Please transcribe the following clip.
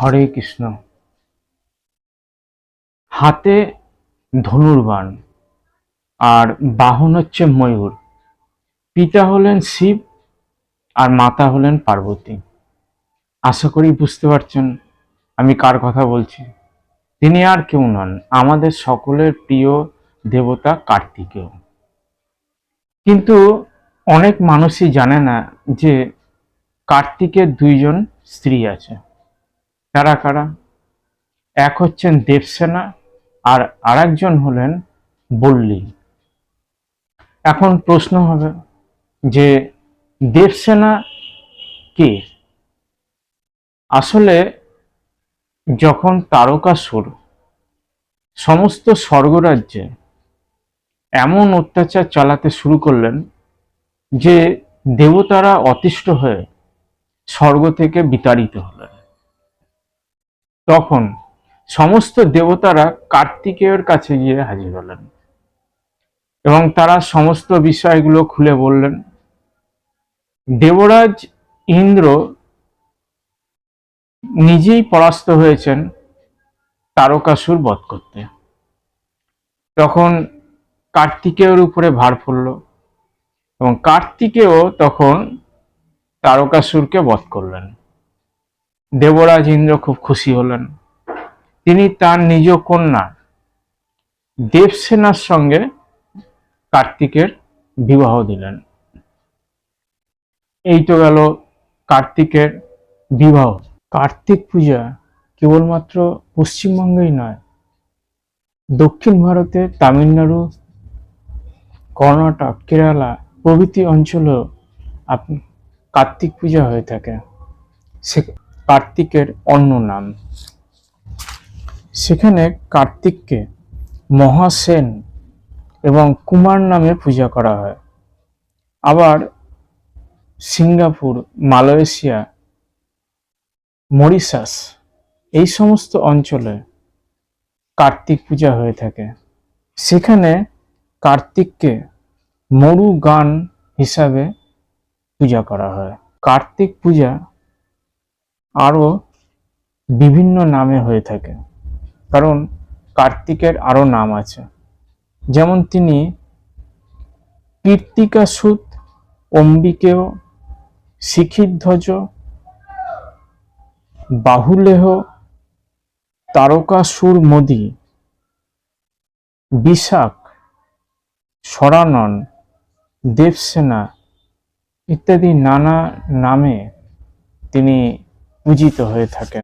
হরে কৃষ্ণ। হাতে ধনুর্বাণ আর বাহন হচ্ছে ময়ূর। পিতা হলেন শিব আর মাতা হলেন পার্বতী। আশা করি বুঝতে পারছেন আমি কার কথা বলছি। তিনি আর কেউ নন, আমাদের সকলের প্রিয় দেবতা কার্তিকেয়। কিন্তু অনেক মানুষই জানে না যে কার্তিকের দুইজন স্ত্রী আছে। কারা কারা? এক হচ্ছেন দেবসেনা আর আরেকজন হলেন বল্লী। এখন প্রশ্ন হবে যে দেবসেনা কে? আসলে যখন তারকাসুর সমস্ত স্বর্গরাজ্যে এমন অত্যাচার চালাতে শুরু করলেন যে দেবতারা অতিষ্ঠ হয়ে স্বর্গ থেকে বিতাড়িত হলেন, তখন সমস্ত দেবতারা কার্তিকেয়ের কাছে গিয়ে হাজির হলেন এবং তারা সমস্ত বিষয়গুলো খুলে বললেন। দেবরাজ ইন্দ্র নিজেই পরাস্ত হয়েছেন তারকাসুর বধ করতে। তখন কার্তিকেয়ের উপরে ভার পড়ল এবং কার্তিকেয় তখন তারকাসুরকে বধ করলেন। দেবরাজ ইন্দ্র খুব খুশি হলেন। তিনি তার নিজ কন্যা দেবসেনার সঙ্গে কার্তিকের বিবাহ দিলেন। এই তো গেল কার্তিকের বিবাহ। কার্তিক পূজা কেবলমাত্র পশ্চিমবঙ্গেই নয়, দক্ষিণ ভারতে তামিলনাড়ু, কর্ণাটক, কেরালা প্রভৃতি অঞ্চলেও কার্তিক পূজা হয়ে থাকে। সে কার্তিকের অন্য নাম। সেখানে কার্তিককে মহাসেন এবং কুমার নামে পূজা করা হয়। আবার সিঙ্গাপুর, মালয়েশিয়া, মরিশাস এই সমস্ত অঞ্চলে কার্তিক পূজা হয়ে থাকে। সেখানে কার্তিককে মরু গান হিসাবে পূজা করা হয়। কার্তিক পূজা আরো বিভিন্ন নামে হয়ে থাকে, কারণ কার্তিকের আরো নাম আছে। যেমন তিনি কীর্তিকাসুত, অম্বিকেয়, শিখিধ্বজ, বাহুলেহ, তারকাসুরমদী, বিশাখ, সরানন, দেবসেনা ইত্যাদি নানা নামে তিনি পূজিত হয়ে থাকেন।